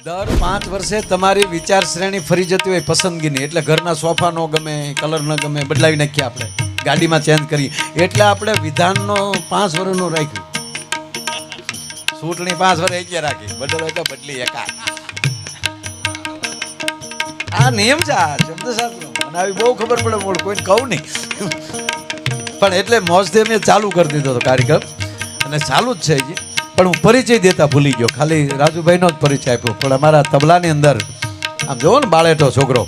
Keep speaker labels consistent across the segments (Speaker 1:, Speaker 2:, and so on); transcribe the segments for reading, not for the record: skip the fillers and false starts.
Speaker 1: દર 5 વર્ષે તમારી વિચાર શ્રેણી ફરી જતી હોય પસંદગીની, એટલે ઘરના સોફા ન ગમે, કલર ન ગમે, બદલાવી નાખીએ આપણે, ગાડીમાં ચેન્જ કરી, એટલે આપણે વિધાનનો 5 વર્ષનું રાખ્યું. ચૂંટણી 5 વર્ષ એક રાખી, બદલો તો બદલી એકા. આ નિયમ છે, આ શબ્દશાસ્ત્ર મને આવી બહુ ખબર પડે, મોડ કોઈને કહું નહીં. પણ એટલે મોજથી મેં ચાલુ કરી દીધો હતો કાર્યક્રમ, અને ચાલુ જ છે હજી. પણ હું પરિચય દેતા ભૂલી ગયો, ખાલી રાજુભાઈનો જ પરિચય આપ્યો. પણ અમારા તબલાની અંદર આમ જોવો ને, બાળેટો છોકરો,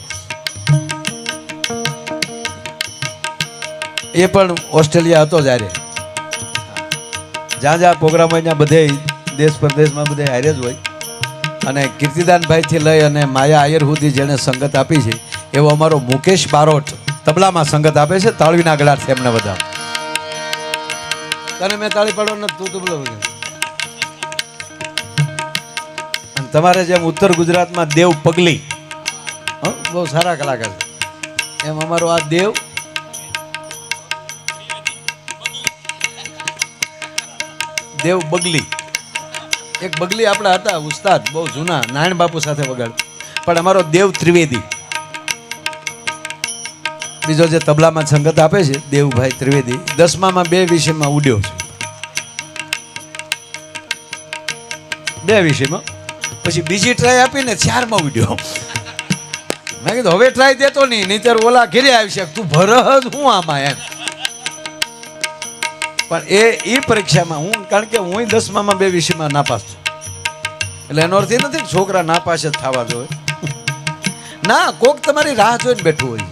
Speaker 1: એ પણ ઓસ્ટ્રેલિયા હતો જ્યારે. જ્યાં જ્યાં પ્રોગ્રામ હોય ત્યાં બધે દેશ પરદેશમાં બધે હારે જ હોય. અને કીર્તિદાનભાઈથી લઈ અને માયા આયર સુધી જેણે સંગત આપી છે, એવો અમારો મુકેશ બારોટ તબલામાં સંગત આપે છે. તાળવીના ગળાથી એમને બધા. તને મેં તાળી પાડો ને, તું તબલો વગર. અને તમારે જેમ ઉત્તર ગુજરાતમાં દેવ પગલી, બહુ સારા કલાકાર છે, એમ અમારો આ દેવ બગલી. એક બગલી આપણા હતા ઉસ્તાદ, બહુ જૂના, નારાયણ બાપુ સાથે વગાડ. પણ અમારો દેવ ત્રિવેદી, બીજો જે તબલામાં સંગત આપે છે, દેવભાઈ ત્રિવેદી, 10માં 2 વિષયમાં ઉડ્યો છે. 2 વિષયમાં, પછી બીજી ટ્રાય આપીને 4માં ઉડ્યો. મેં કીધું હવે ટ્રાય દેતો નહીં, નહીંતર ઓલા ઘેરે આવશે, તું ભરહ હું આમાં એમ. પણ એ પરીક્ષામાં હું, કારણ કે હું 10માં 2 વિષયમાં નાપાસ છું, એટલે એનો અર્થ એ નથી કે છોકરા નાપાસ જ થવા જોઈએ. ના, કોક તમારી રાહ જોઈને બેઠું હોય,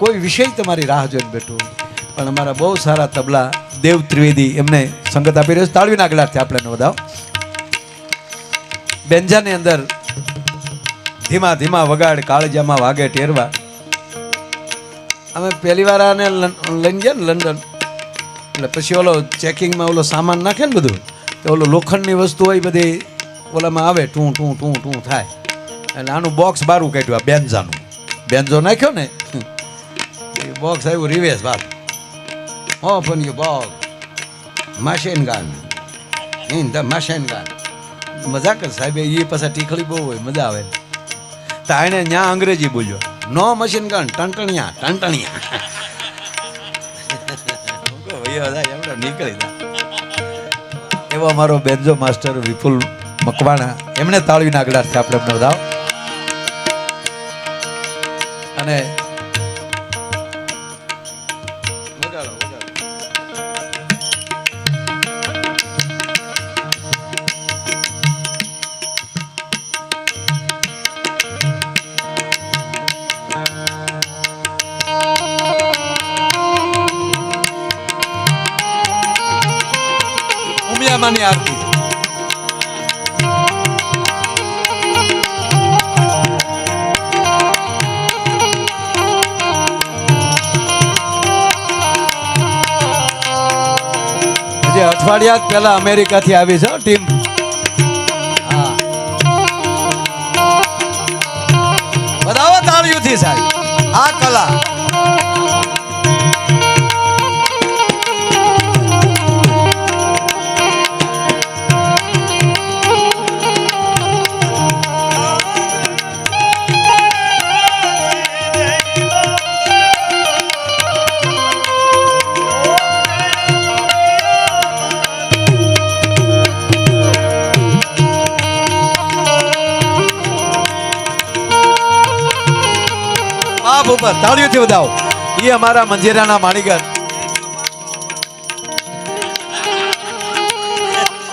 Speaker 1: કોઈ વિષય તમારી રાહ જોઈને બેઠું હોય. પણ અમારા બહુ સારા તબલા દેવ ત્રિવેદી, એમને સંગત આપી રહ્યો છે. તાળવીના ગળાથી આપણે વધાવો. બેન્જાની અંદર ધીમા ધીમા વગાડ, કાળજામાં વાગે ટેરવા. અમે પહેલી વાર આને લઈને ગયા ને લંડન, એટલે પછી ઓલો ચેકિંગમાં ઓલો સામાન નાખે ને બધું, તો ઓલો લોખંડની વસ્તુ હોય બધી ઓલામાં આવે, ટું ટું ટું ટું થાય. એટલે આનું બોક્સ બારું કાઢ્યું, આ બેન્ઝાનું. બેન્ઝો નાખ્યો ને, બોક્સ આવ્યું રિવેસ વાત. Open you box, machine gun in the machine gun. મજા કર સાહેબ, એ પાછા ટીખળી બહુ હોય, મજા આવે. તો એને ત્યાં અંગ્રેજી બોલ્યો, નો મશીન ગન, ટંટણિયા ટંટણિયા. નીકળી જાય. એવો અમારો બેન્જો માસ્ટર વિપુલ મકવાણા, એમણે તાળવીના ગળાથી આપણે એમને વધાવો. અને ઉમિયામાની આરતી. જે અઠવાડિયા પહેલા અમેરિકાથી આવી છે ટીમ. બધાઓ તાળીઓથી સાહેબ, આ કલા. ઉપર તાળીઓથી વધાવો. એ અમારા મંજીરાના માણીગર.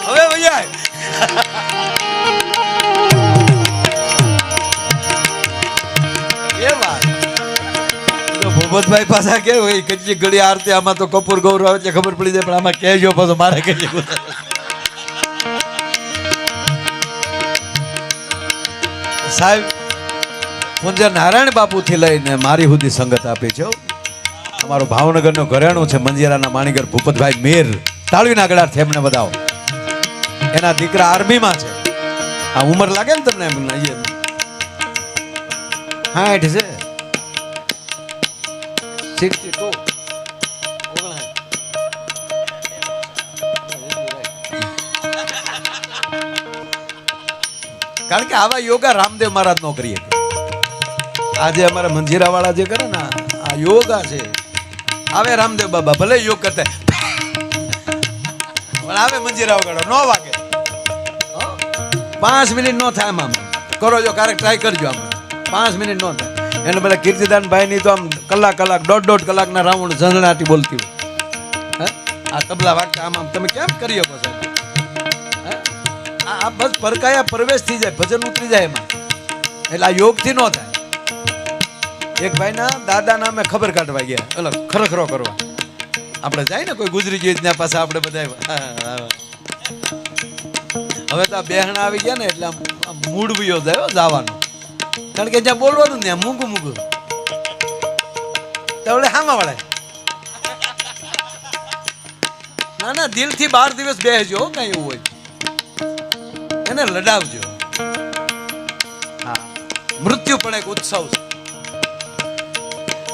Speaker 1: હવે ભૈયા એ વાત તો ભૂપતભાઈ પાછા કે હોય કેટલી ઘડી આરતી, આમાં તો કપૂર ગૌરવ આવે છે ખબર પડી જાય, પણ આમાં કહેજો પાછો મારે કેટલી. સાહેબ પૂજ્ય નારાયણ બાપુથી લઈને મારી સુધી સંગત આપી છે. અમારો ભાવનગરનો ઘરેણું છે મંજીરાના માણીગર ભૂપતભાઈ મેર. તાળવીના ગળાથી એમને વધાવો. એના દીકરા આર્મીમાં છે. આ ઉંમર લાગે ને તમને? 60 છે, 62. કારણ કે આવા યોગા રામદેવ મહારાજ નો કરીએ. આજે અમારા મંજીરા વાળા જે કરે ને આ યોગા છે, આવે રામદેવ બાબા ભલે યોગ કરતા પણ આવે મંજીરા વગાડો નો વાગે. 5 મિનિટ નો થાય આમ કરો જો, ક્યારેક ટ્રાય કરજો. આમ 5 મિનિટ નો થાય. એને પેલા કીર્તિદાન ભાઈ ની તો આમ કલાક 1.5 કલાકના રાઉન્ડ ઝંઝણાટી બોલતી હોય. આ તબલા વાગતા આમ તમે કેમ કરી શકો છો? આ બસ પરકાયા પ્રવેશ થઈ જાય, ભજન ઉતરી જાય એમાં. એટલે આ યોગથી ન થાય. એક ભાઈના દાદા નામે ખબર કાઢવા ગયા, એટલે ખરખરો કરવા. આપણે જાય ને કોઈ ગુજરી ગઈ ત્યાં પાસે આપણે બધા હવે તો આ બેહણા આવી ગયા ને એટલે આમ મૂડ વિયો જાય જવાનો. કારણ કે જ્યાં બોલવાનું ત્યાં મૂંગું મૂંગું તો હામાં વળે. ના ના, દિલથી 12 દિવસ બેસજો, કઈ એવું હોય એને લડાવજો. હા, મૃત્યુ પણ એક ઉત્સવ છે.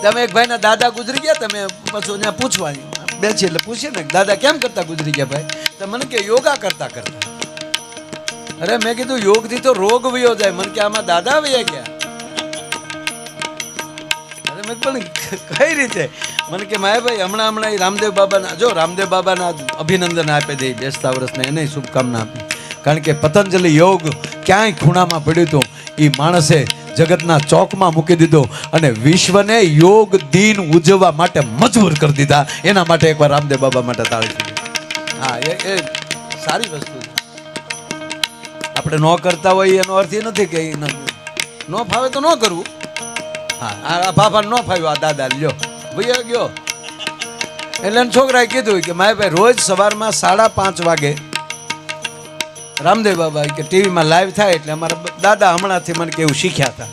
Speaker 1: તમે એક ભાઈના દાદા ગુજરી ગયા, તમે પછી ત્યાં પૂછવાની બેસી એટલે પૂછીએ ને દાદા કેમ કરતા ગુજરી ગયા ભાઈ? તો મને કે યોગા કરતા કરતા. અરે મેં કીધું યોગથી તો રોગ વયો જાય. મને કે આમાં દાદા વયા ગયા. અરે મેં પણ કઈ રીતે? મને કે માયાભાઈ હમણાં રામદેવ બાબાના, જો રામદેવ બાબાના અભિનંદન આપી દે બેસતા વર્ષને, એને શુભકામના આપી. કારણ કે પતંજલિ યોગ ક્યાંય ખૂણામાં પડ્યું હતું, એ માણસે જગતના ચોકમાં મૂકી દીધો અને વિશ્વને યોગ દિન ઉજવવા માટે મજબૂર કરી દીધા. એના માટે એકવાર રામદેવ બાબા માટે તાળી દીધી. હા, એ સારી વસ્તુ છે. આપણે ન કરતા હોય એનો અર્થ એ નથી કે ન ફાવે તો ન કરવું. હા, આ બાબા ન ફાવ્યું, આ દાદા લ્યો ભાઈ ગયો. એટલે છોકરાએ કીધું કે માયાભાઈ રોજ સવારમાં 5:30 વાગે રામદેવ બાબા કે ટીવીમાં લાઈવ થાય એટલે અમારા દાદા હમણાંથી મને કેવું શીખ્યા હતા.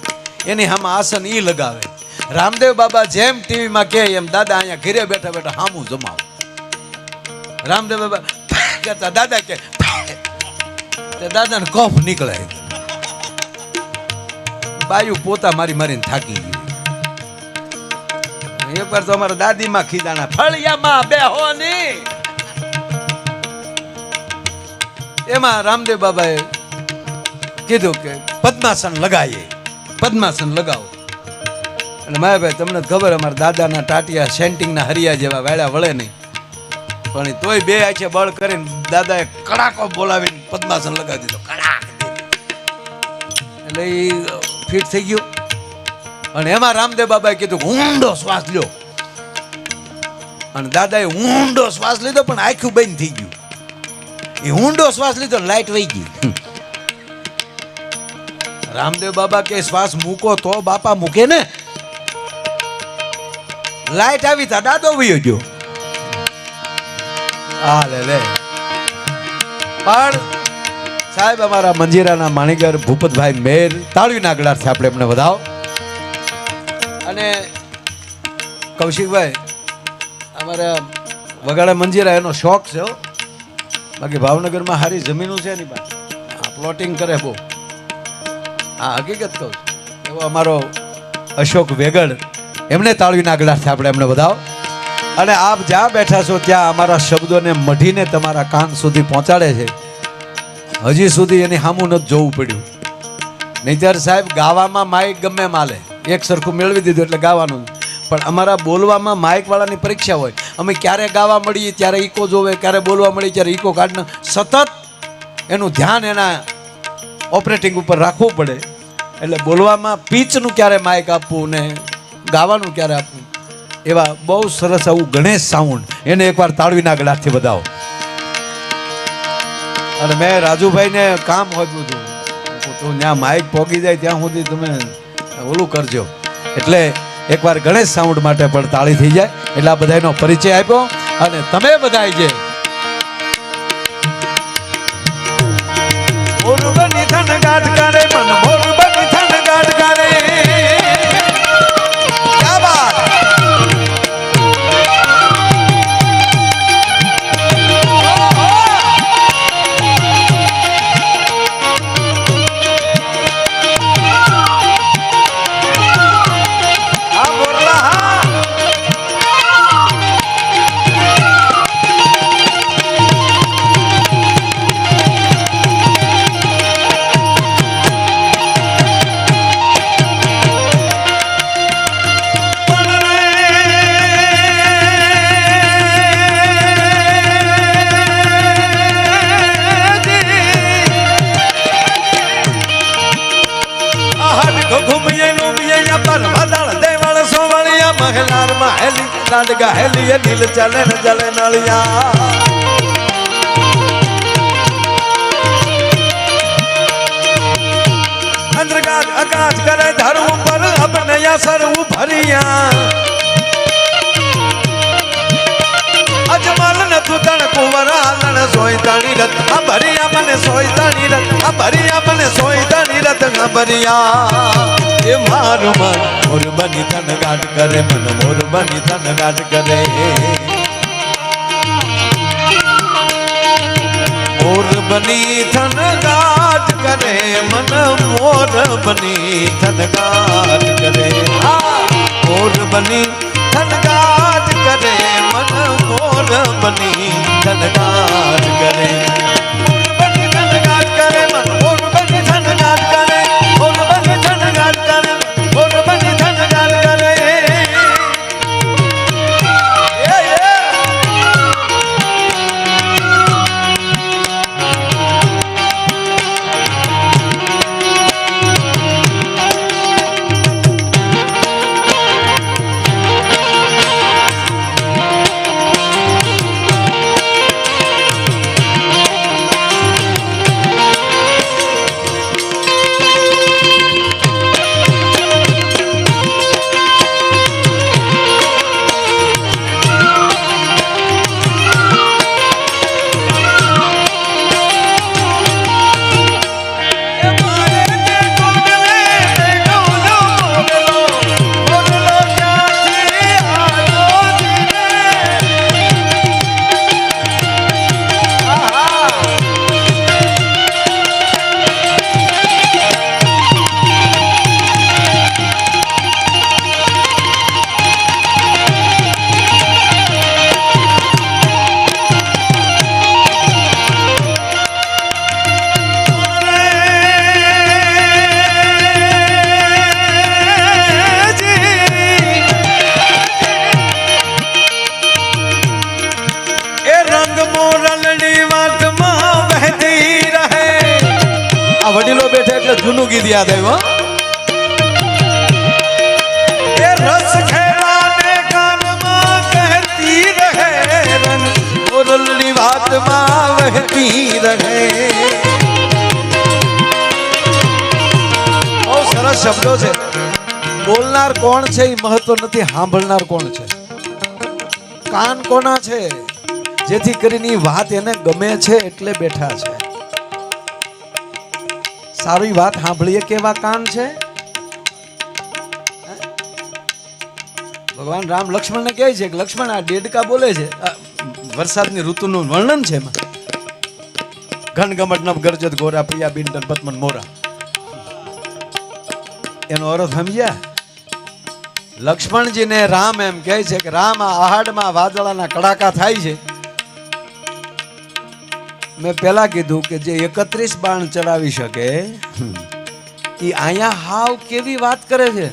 Speaker 1: એની આમાં આસન ઈ લગાવે. રામદેવ બાબા જેમ ટીવીમાં કહે એમ દાદા અહીંયા ઘરે બેઠા બેઠા હામું જમાવે. રામદેવ બાબા કહેતા દાદા કે દાદાને કફ નીકળે. બાયુ પોતા મારી મારીને થાકી ગયું. એકવાર તો અમારા દાદીમાં ખીદાણા ફળિયામાં બેહો ની. એમાં રામદેવ બાબાએ કીધું કે પદ્માસન લગાવીએ, પદ્માસન લગાવો. એટલે માયાભાઈ તમને ખબર અમારા દાદાના ટાટિયા સેન્ટિંગના હરિયા જેવા વેળા વળે નહીં, પણ તોય બે આંખે બળ કરીને દાદાએ કડાકો બોલાવીને પદ્માસન લગાવી દીધો. કડાક એટલે એ ફિટ થઈ ગયું. અને એમાં રામદેવ બાબાએ કીધું ઊંડો શ્વાસ લ્યો. અને દાદાએ ઊંડો શ્વાસ લીધો પણ આખું બંધ થઈ ગયું. એ ઊંડો શ્વાસ લીધો, લાઈટ વહી ગઈ. રામદેવ બાબા કે શ્વાસ મૂકો તો બાપા મૂકે ને. લાઈટ આવી તા દાદો વયો ગયો. આ લે પણ સાહેબ અમારા મંજીરાના માણીગર ભૂપતભાઈ મેર તાળીના ગળાથી આપણે એમને વધાવો. અને કૌશિકભાઈ અમારા વગાડા મંજીરા એનો શોખ છે. બાકી ભાવનગરમાં સારી જમીનો છે એની પાસે, પ્લોટિંગ કરે બહુ. હા, હકીકત કહું છું. એવો અમારો અશોક વેગડ, એમને તાળીના ગળાથી આપણે એમને વધાવો. અને આપ જ્યાં બેઠા છો ત્યાં અમારા શબ્દોને મઢીને તમારા કાન સુધી પહોંચાડે છે. હજી સુધી એની સામું નથી જોવું પડ્યું. નહીંતર સાહેબ ગાવામાં માઇક ગમે માલે, એક સરખું મેળવી દીધું એટલે ગાવાનું. પણ અમારા બોલવામાં માઇક વાળાની પરીક્ષા હોય. અમે ક્યારે ગાવા મળીએ ત્યારે ઈકો જોવે, ક્યારે બોલવા મળીએ ત્યારે ઈકો કાઢને સતત એનું ધ્યાન એના ઓપરેટિંગ ઉપર રાખવું પડે. એટલે બોલવામાં પીચનું ક્યારે માઇક આપવું ને ગાવાનું ક્યારે આપવું, એવા બહુ સરસ આવું ગણેશ સાઉન્ડ, એને એકવાર તાળવીના ગળાથી વધાવો. અને મેં રાજુભાઈને કામ હોપ્યું હતું તો ત્યાં માઇક પોગી જાય ત્યાં સુધી તમે ઓલું કરજો. એટલે એકવાર ગણેશ સાઉન્ડ માટે પણ તાળી થઈ જાય. એટલે આ બધાનો પરિચય આપ્યો. અને તમે બધાય જે ઘુમીએ રૂમીએ પર વાદળ દેવળ સોવળિયા મહેલાર માં હેલી લાડગા હેલી નીલ ચાલે ને જલે નળિયા અંધકાર આકાશ કરે ધરવું પર અબનયા સરવું ભરિયા અજમલ ન તુતણ કુંવરા લણ સોયતાણી રત આ ભરિયા મને સોયતાણી રત આ ભરિયા મને સોયતાણી રત આ ભરિયા એ મારું મન મોર બની તન ગાટ કરે મન મોર બની તન ગાટ કરે મોર બની થન ગાટ કરે મન મોર બની થન ગાટ કરે મોર બની થન ગાટ કરે મન મોર બની થન ગાટ કરે મોર બની થન ગાટ કરે મન મોર બની થન ગાટ કરે મોર બની થન ગાટ કરે મોર બની થન ગાટ કરે વડીલો બેઠે એટલે જૂનું ગીત યાદ આવ્યું એ રસ ખેલાને કાનમાં કહેતી રહે રંગ ઓરલની વાતમાં વહેતી રહે બહુ સરસ શબ્દો છે બોલનાર કોણ છે એ મહત્વ નથી સાંભળનાર કોણ છે કાન કોના છે જેથી કરીને વાત એને ગમે છે એટલે બેઠા છે સારી વાત સાંભળીએ કેવા કાન છે ભગવાન રામ લક્ષ્મણને કહે છે કે લક્ષ્મણ આ ડેડકા બોલે છે વરસાદની ઋતુનું વર્ણન છે એમાં ઘનઘમટ નભ ગરજત ગોરા પ્રિયા બિંડન પદ્મન મોરા એનો અર્થ સમજ્યા લક્ષ્મણજીને રામ એમ કહે છે કે રામ આ આહાડમાં વાદળાના કડાકા થાય છે મેં પેલા કીધું કે જે 31 બાણ ચડાવી શકે એ અહીંયા હાવ કેવી વાત કરે છે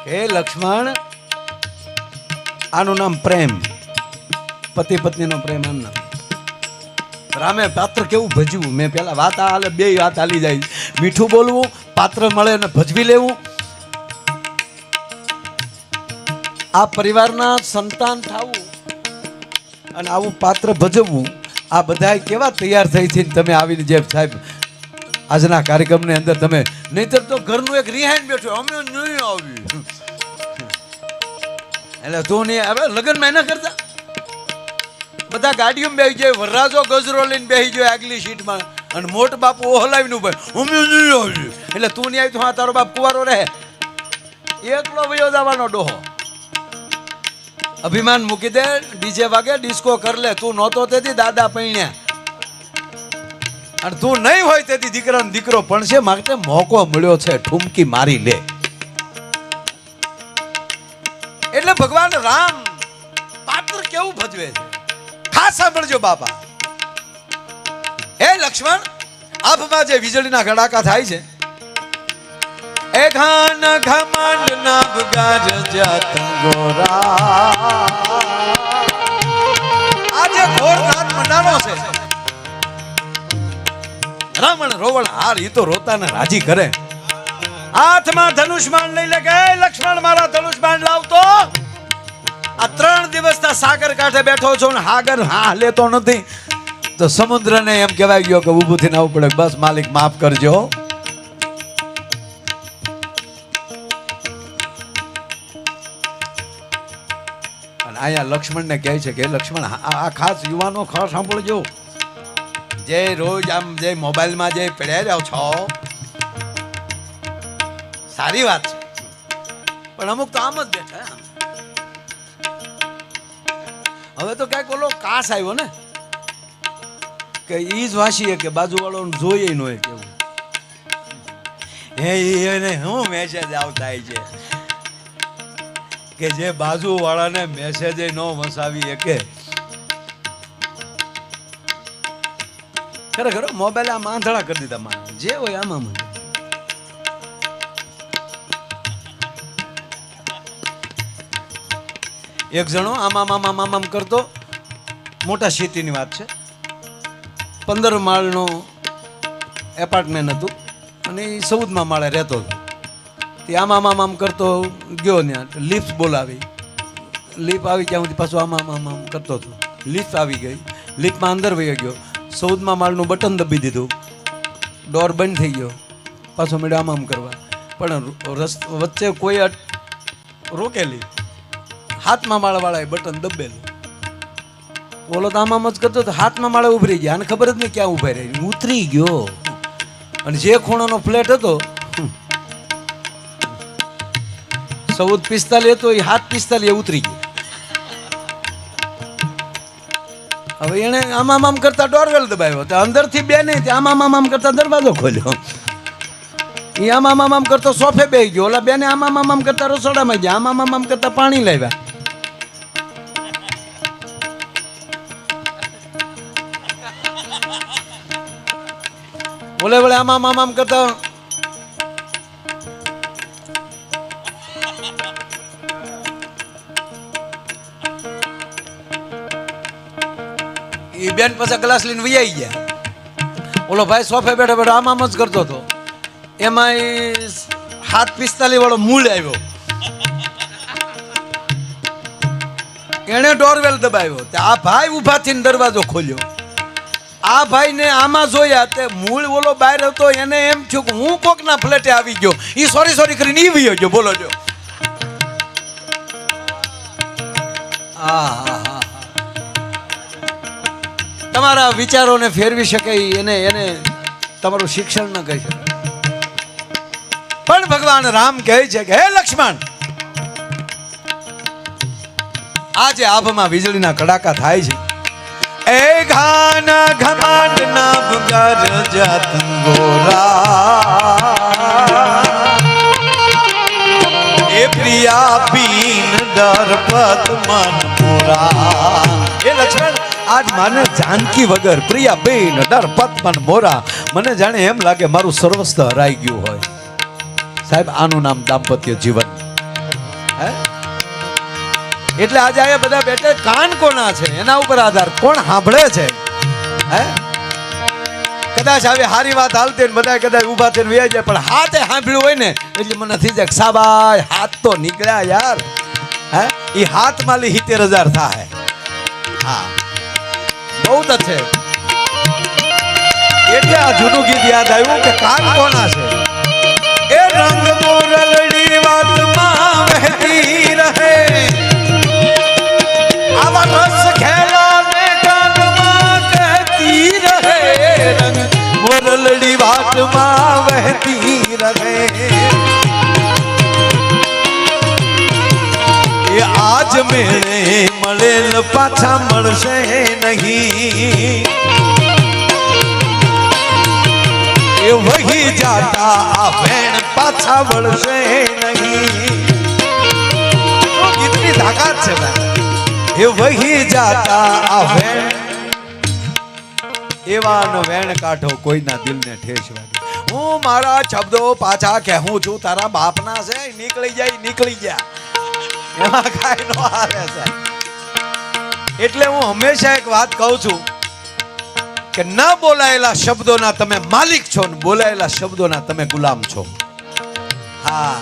Speaker 1: હે લક્ષ્મણ આનું નામ પ્રેમ પતિ પત્નીનો પ્રેમ એમ નામ રામે પાત્ર કેવું ભજવું મેં પેલા વાત હાલે બે વાત હાલી જાય મીઠું બોલવું પાત્ર મળે અને ભજવી લેવું આ પરિવારના સંતાન થવું અને આવું પાત્ર ભજવવું આ બધા કેવા તૈયાર થઈ છે તમે આવીને જે સાહેબ આજના કાર્યક્રમની અંદર તમે નહીતર તો ઘરનું એક રિહાઈન બેઠું અમે નહીં આવ્યું એટલે તું નહીં હવે લગ્નમાં એના કરતા બધા ગાડીઓમાં બેસી જાય વરરાજો ગજરો લઈને બેસી જાય આગલી સીટમાં અને મોટ બાપુ ઓહલાવીને ઉભા અમે નહીં આવ્યું એટલે તું નહીં આવી તો હા તારો બાપ કુવારો રહે એકલો વયો જવાનો ડોહો અભિમાન મૂકી દે ડીજે વાગે ડિસ્કો કર લે તું નહોતો તેથી દાદા પૈણ્યા અને તું નહીં હોય તેથી દીકરાનો દીકરો પણ છે માટે મોકો મળ્યો છે ઠુમકી મારી લે એટલે ભગવાન રામ પાત્ર કેવું ભજવે છે ખાસ સાંભળજો બાપા હે લક્ષ્મણ આભમાં જે વીજળીના ગડાકા થાય છે એ ઘન ઘમંડ નભ ગરજત ગોરા આજે ઘોર નાદ મંડાણો છે અથડામણ રોવણ હાર ઈ તો રોતાને રાજી કરે. હાથમાં ધનુષ્માન લઈ લે કે લક્ષ્મણ મારા ધનુષ્માન લાવતો. આ 3 દિવસના સાગર કાંઠે બેઠો છો ને હાગર હા લેતો નથી તો સમુદ્રને એમ કહેવાય ગયો કે ઊભું થઈને આવવું પડે. બસ માલિક માફ કરજો. અને અહીંયા લક્ષ્મણને કહે છે કે લક્ષ્મણ આ ખાસ યુવાનો ખાસ સાંભળજો. જે રોજ આમ જે મોબાઈલમાં જે પડ્યા જાવ છો સારી વાત છે પણ અમુક તો આમ જ બેઠા. હવે તો ક્યાંક ઓલો કાસ આવ્યો ને કે ઈ જ વાંચીએ કે બાજુવાળો જોઈએ ન હોય કેવું એને હું મેસેજ આવતા છે કે જે બાજુવાળાને મેસેજ ન વસાવી શકે. ખરેખર મોબાઈલ આમ આંધળા કરી દીધા માણસ જે હોય આમાં. એક જણો આમ કરતો, મોટા સિટીની વાત છે, 15 માળનું એપાર્ટમેન્ટ હતું અને એ 14મા માળે રહેતો હતો. તે આમ કરતો ગયો ત્યાં લિફ્ટ બોલાવી. લિફ્ટ આવી ત્યાં સુધી પાછું આમ કરતો હતો. લિફ્ટ આવી ગઈ, લિફ્ટમાં અંદર વહી ગયો, 14મા માળનું બટન દબી દીધું, ડોર બંધ થઈ ગયો. પાછો મેળો આમ કરવા પણ વચ્ચે કોઈ રોકેલી. 7મા માળવાળાએ બટન દબેલું. ઓલો તો આમ જ કરતો તો 7મા માળે ઉભરી ગયા અને ખબર જ નહીં ક્યાં ઉભા રહી, ઉતરી ગયો. અને જે ખૂણાનો ફ્લેટ હતો 1445 હતો એ 745 ઉતરી ગયો. હવે એને આમ કરતા ડોરવેલ દબાવ્યો તો અંદરથી બે નહીં આમ કરતા દરવાજો ખોલ્યો. એ આમ કરતો સોફે બેસી ગયો. ઓલા બેને આમ કરતા રસોડામાં ગયા, આમ કરતા પાણી લાવ્યા. ઓલે વળે આમ કરતા એ બેન પાછા ગ્લાસ લઈને વૈયાઈ ગયા. ઓલો ભાઈ સોફે બેઠો બેઠો આમ જ કરતો હતો. એમાં 745 વાળો મૂળ આવ્યો. એને ડોરવેલ દબાવ્યો. આ ભાઈ ઉભા થઈને દરવાજો ખોલ્યો. આ ભાઈ ને આમાં જોયા તે મૂળ ઓલો બહાર હતો એને એમ થયું કે હું કોકના ફ્લેટે આવી ગયો. ઈ સોરી કરીને ઈ વયો ગયો. બોલો જો તમારા વિચારોને ફેરવી શકે એને તમારું શિક્ષણ ન કહી શકે. પણ ભગવાન રામ કહે છે કે હે લક્ષ્મણ, આજે આભમાં વીજળીના કડાકા થાય છે. એ ઘાન ઘમંડ ના ભગર જત ગોરા એ પ્રિયા પીન દરપત મન મોરા. એ લક્ષ્મણ, આજ મને જાનકી વગર પ્રિયા બેન દરપત મન મોરા. મને જાણે એમ લાગે મારું સર્વસ્વ હરાઈ ગયું હોય. સાહેબ, આનું નામ દાંપત્ય જીવન. હે એટલે આજે આ બધા બેઠે કાન કોના છે એના ઉપર આધાર, કોણ સાંભળે છે. હે કદાચ આવી હારી વાત હાલતી ને બધા કદાચ ઊભા થઈને વહી જાય, પણ હાથે સાંભળ્યું હોય ને એટલે મને થઈ જાય સાબાય હાથ તો નીકળ્યા યાર. હે એ હાથ માલી 70,000 થાય. હા, બહુ જ છે. એટલે આ જૂનું ગીત યાદ આવ્યું કે કાન કોના છે. એ રંગ મોરલડી વાતમાં વહેતી રહે, આવા રસ ખેલાને કાનમાં કહેતી રહે. રંગ મોરલડી વાતમાં વહેતી રહે. એ આજ મેળે મળેલ પાછા મળશે નહીં. એ વહી જાતા આ ભેણ પાછા વળશે નહીં. કેટલી તાકાત છે ભાઈ. એ વહી જાતા આ ભેણ એવાનો વેણ કાઢો કોઈના દિલને ઠેસ વાગે. હું મારા શબ્દો પાછા કહું છું, તારા બાપના છે નીકળી ગયા એમાં કાંઈ નો આવે સાહેબ. એટલે હું હંમેશા એક વાત કહું છું કે ન બોલાયેલા શબ્દોના તમે માલિક છો ને બોલાયેલા શબ્દોના તમે ગુલામ છો. હા,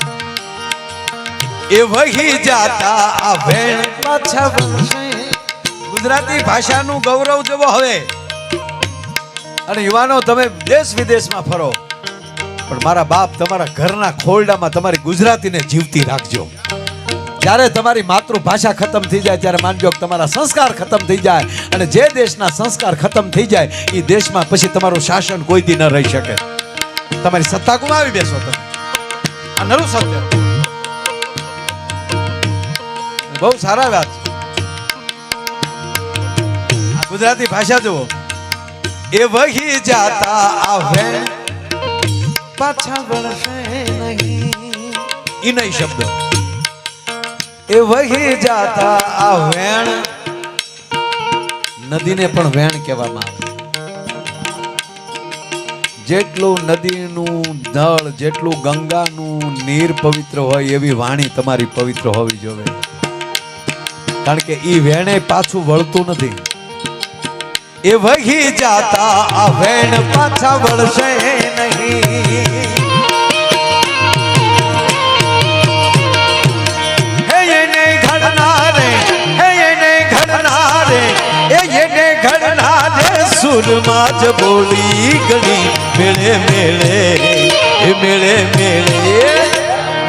Speaker 1: એ વહી જાતા આ વેણ પાછા વળશે. ગુજરાતી ભાષાનું ગૌરવ જવો હવે. અને યુવાનો, તમે દેશ વિદેશમાં ફરો, પણ મારા બાપ તમારા ઘરના ખોરડામાં તમારી ગુજરાતીને જીવતી રાખજો. જ્યારે તમારી માતૃભાષા ખતમ થઈ જાય ત્યારે માનજો કે તમારા સંસ્કાર ખતમ થઈ જાય. અને જે દેશના સંસ્કાર ખતમ થઈ જાય એ દેશમાં પછી તમારું શાસન કોઈ દી ન રહી શકે. તમારી સત્તા ગુમાવી બેસો તમે. આ નરું સત્ય. બહુ સારા વાત. આ ગુજરાતી ભાષા જુઓ. એ વહી જાતા આવે પાછા વળશે નહીં. ઈ નહીં શબ્દ. એ વહી જાતા આ વેણ. નદીને પણ વેણ કહેવામાં આવે. જેટલું નદીનું જળ, જેટલું ગંગાનું નીર પવિત્ર હોય એવી વાણી તમારી પવિત્ર હોવી જોઈએ. કારણ કે ઈ વેણે પાછું વળતું નથી. એ વહી જાતા આ વેણ પાછા વળશે નહીં. સુરમાં જ બોલી ગણી મેળે મેળે મેળે મેળે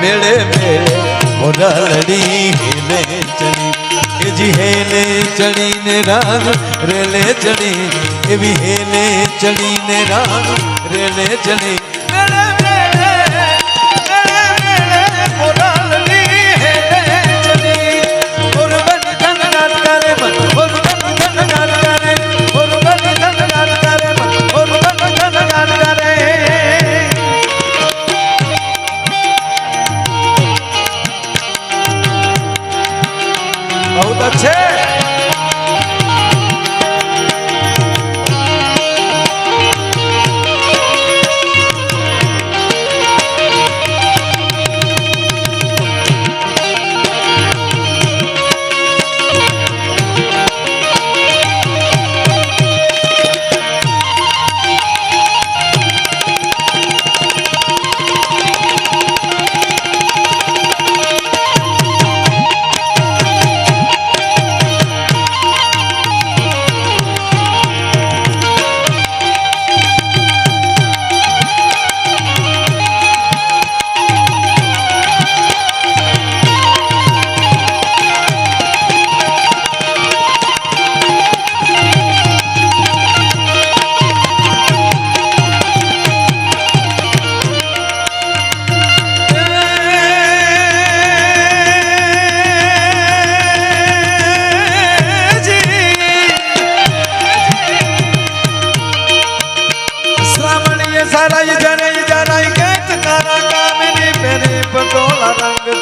Speaker 1: મેળે મેળે મોરલડી હેલે ચણી. એ જી હેલે ચણીને રાન રેલે ચણી. એવી હેલે ચણીને રાન રેલે ચણી. મેળે મેળે મેળે મેળે મોરલડી હેલે ચણી. ઓર બન ધનનાટ કરે મન, ઓર બન ધનનાટ કરે, ઓર બન ધનનાટ કરે મન, ઓર બન ધનનાટ કરે. बहुत अच्छे.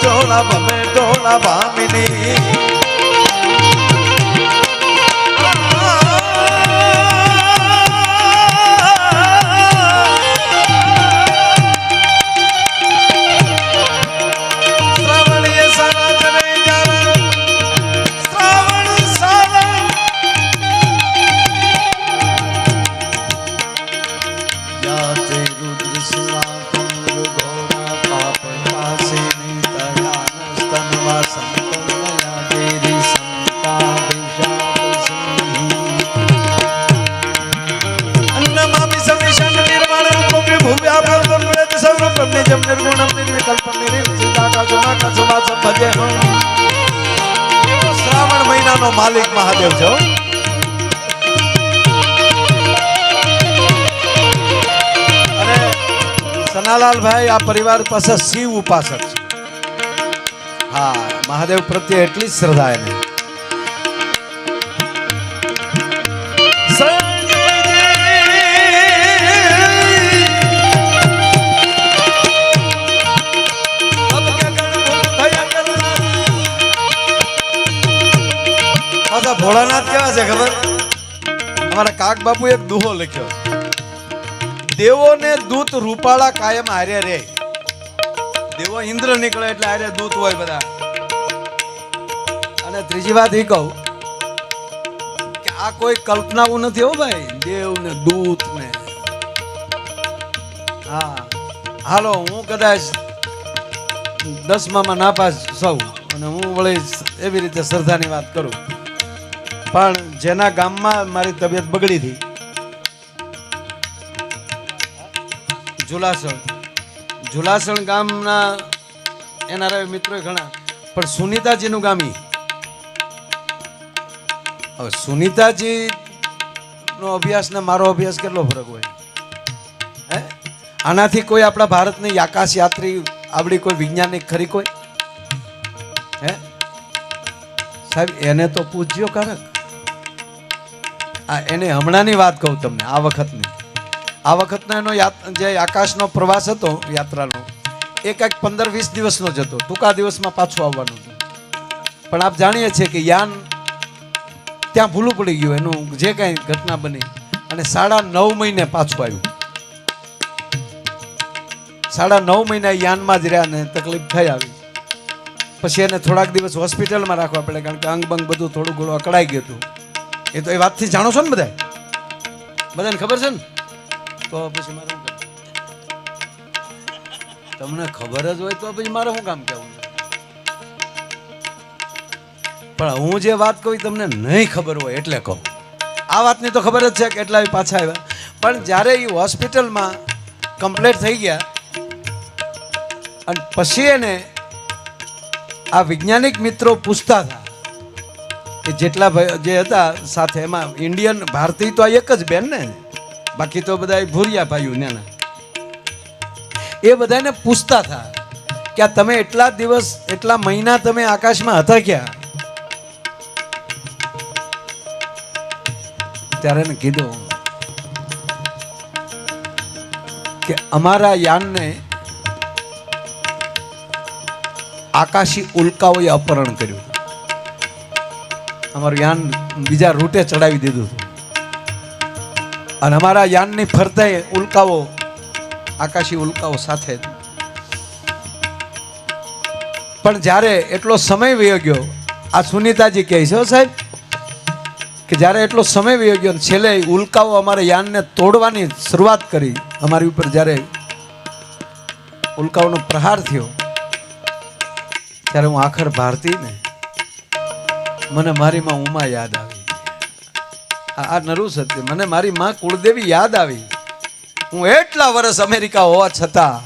Speaker 1: ચોલા ભમે ઢોલા ભામિની. શ્રાવણીએ સારા જને જારા શ્રાવણ સારા. યાતે રુદ્ર શિલા કુંડ ઘોરા પાપ પાસે શ્રાવણ મહિનાનો માલિક મહાદેવ છો. અને સનાલાલભાઈ આ પરિવાર પાસે શિવ ઉપાસક છે. હા, મહાદેવ પ્રત્યે એટલી જ શ્રદ્ધા એને. ભોળાનાથ કેવા છે ખબર? અમારા કાક બાપુ એક દુહો લખ્યો. દેવોને દૂત રૂપાળા કાયમ હારે રે. દેવો ઇન્દ્ર નીકળે એટલે હારે દૂત હોય બધા. અને ત્રીજી વાત એ કહું કે આ કોઈ કલ્પનાઓ નથી હો ભાઈ, દેવ ને દૂત ને. હા હાલો, હું કદાચ 10માં નાપાસ સૌ અને હું વળી એવી રીતે શ્રદ્ધાની વાત કરું, પણ જેના ગામમાં મારી તબિયત બગડી હતી, ઝુલાસણ ગામના એના મિત્રો ઘણા, પણ સુનીતાજીનું ગામ ઈ. હવે સુનીતાજી નો અભ્યાસ ને મારો અભ્યાસ કેટલો ફરક હોય હે? આનાથી કોઈ આપણા ભારતની આકાશ યાત્રી આવડી કોઈ વૈજ્ઞાનિક ખરી કોઈ હે સાહેબ? એને તો પૂજ્યો કારક. આ એને હમણાંની વાત કહું તમને, આ વખતનો એનો જે આકાશનો પ્રવાસ હતો યાત્રાનો, એ કંઈક 15-20 દિવસનો જ હતો, ટૂંકા દિવસમાં પાછું આવવાનું હતું. પણ આપ જાણીએ છીએ કે યાન ત્યાં ભૂલું પડી ગયું, એનું જે કાંઈ ઘટના બની, અને 9.5 મહિને પાછું આવ્યું. 9.5 મહિના યાનમાં જ રહ્યા ને તકલીફ થઈ આવી. પછી એને થોડાક દિવસ હોસ્પિટલમાં રાખવા પડે, કારણ કે અંગ બંગ બધું થોડું ઘણું અકળાઈ ગયું હતું. એ તો એ વાતથી જાણો છો ને બધાને ખબર છે ને? તો પછી મારે શું કામ? તમને ખબર જ હોય તો પછી મારે શું કામ કહેવું? પણ હું જે વાત કહું તમને નહીં ખબર હોય એટલે કહું. આ વાતની તો ખબર જ છે કે એટલા પાછા આવ્યા, પણ જ્યારે એ હોસ્પિટલમાં કમ્પ્લીટ થઈ ગયા અને પછી એને આ વૈજ્ઞાનિક મિત્રો પૂછતા હતા કે જેટલા જે હતા સાથે, એમાં ઇન્ડિયન ભારતીય તો આ એક જ બેન ને, બાકી તો બધા ભૂરિયા ભાઈઓ ને, એ બધાને પૂછતા હતા કે આ તમે એટલા દિવસ એટલા મહિના તમે આકાશમાં હતા ક્યાં? ત્યારે એને કીધું કે અમારા યાનને આકાશી ઉલ્કાઓએ અપહરણ કર્યું, અમારું યાન બીજા રૂટે ચડાવી દીધું હતું, અને અમારા યાનની ફરતે ઉલ્કાઓ, આકાશી ઉલ્કાઓ સાથે. પણ જ્યારે એટલો સમય વયો ગયો, આ સુનીતાજી કહે છે સાહેબ કે જ્યારે એટલો સમય વયો ગયો, છેલ્લે ઉલ્કાઓ અમારા યાનને તોડવાની શરૂઆત કરી, અમારી ઉપર જ્યારે ઉલ્કાઓનો પ્રહાર થયો, ત્યારે હું આખર ભારતી ને મને મારી માં ઉમા યાદ આવી. આ નરું સત્ય, મને મારી માં કુળદેવી યાદ આવી. હું એટલા વર્ષ અમેરિકા હોવા છતાં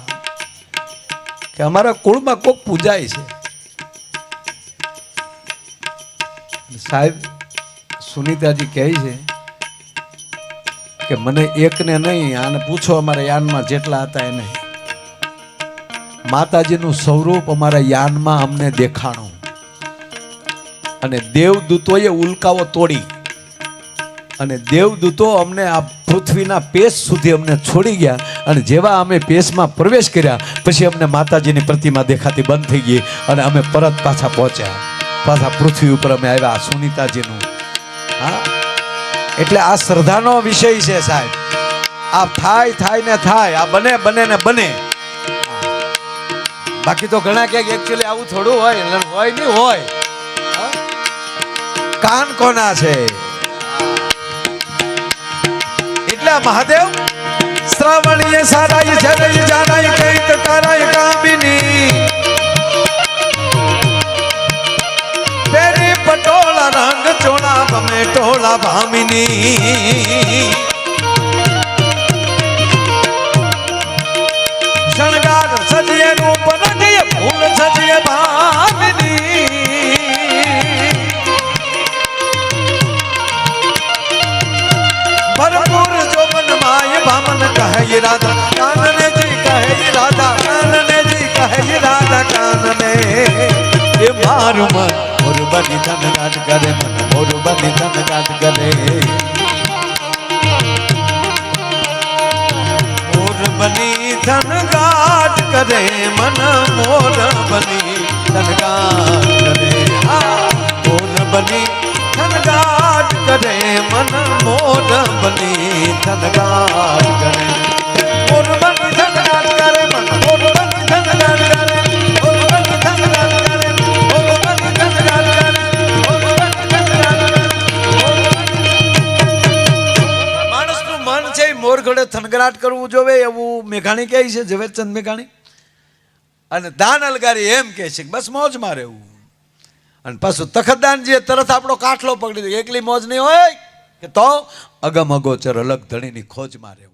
Speaker 1: કે અમારા કુળમાં કોક પૂજાય છે. સાહેબ સુનીતાજી કહે છે કે મને એકને નહીં, આને પૂછો અમારા યાનમાં જેટલા હતા એને, માતાજીનું સ્વરૂપ અમારા યાનમાં અમને દેખાણું, અને દેવદૂતોએ ઉલ્કાઓ તોડી, અને દેવદૂતો અમને આ પૃથ્વીના પેશ સુધી અમને છોડી ગયા, અને જેવા અમે પેશમાં પ્રવેશ કર્યા પછી અમને માતાજીની પ્રતિમા દેખાતી બંધ થઈ ગઈ, અને અમે પરત પાછા પહોંચ્યા, પાછા પૃથ્વી ઉપર અમે આવ્યા. સુનીતાજીનું હા, એટલે આ શ્રદ્ધાનો વિષય છે સાહેબ. આ થાય ને થાય, આ બને ને બને. બાકી તો ઘણા ક્યાંક એકચ્યુઅલી આવું થોડું હોય નહીં હોય. કાન કોના છે? એટલે મહાદેવ શ્રાવણીય સારાય જરય જાનાય કૈત કારાય કામિની તેરી પટોળા રંગ ચોળા બમે ટોળા ભામિની શણગાર સજીએ રૂપ રજીએ ફૂલ સજીએ ભામિની ભરપૂર જોબન માય ભામન કહે રાધા કાનને જી કહે રાધા કાનને જી કહે રાધા કાનને એ મારું મન મોર બની ધન ગાટ કરે, મન મોર બની ધન ગાટ કરે, મોર બની ધન ગાટ કરે, મન મોર બની ધન ગાટ કરે, મોર બની ધન ગાટ કરે, મન મોર બની ધન ગાટ કરે, મોર બની ધન ગાટ કરે, મન મોર બની ધન ગાટ કરે, મોર બની ધન ગાટ કરે, મોર બની ધન ગાટ કરે, મોર બની ધન ગાટ કરે, મોર બની જોડે થનગરાટ કરવું જોવે એવું મેઘાણી કહે છે, ઝવેરચંદ મેઘાણી. અને દાન અલગારી એમ કહે છે કે બસ મોજમાં રહેવું. અને પાછું તખતદાનજીએ તરત આપણો કાઠલો પકડી દીધો, એકલી મોજ નહીં હોય કે તો અગમ અગોચર અલગ ધણીની ખોજમાં રહેવું.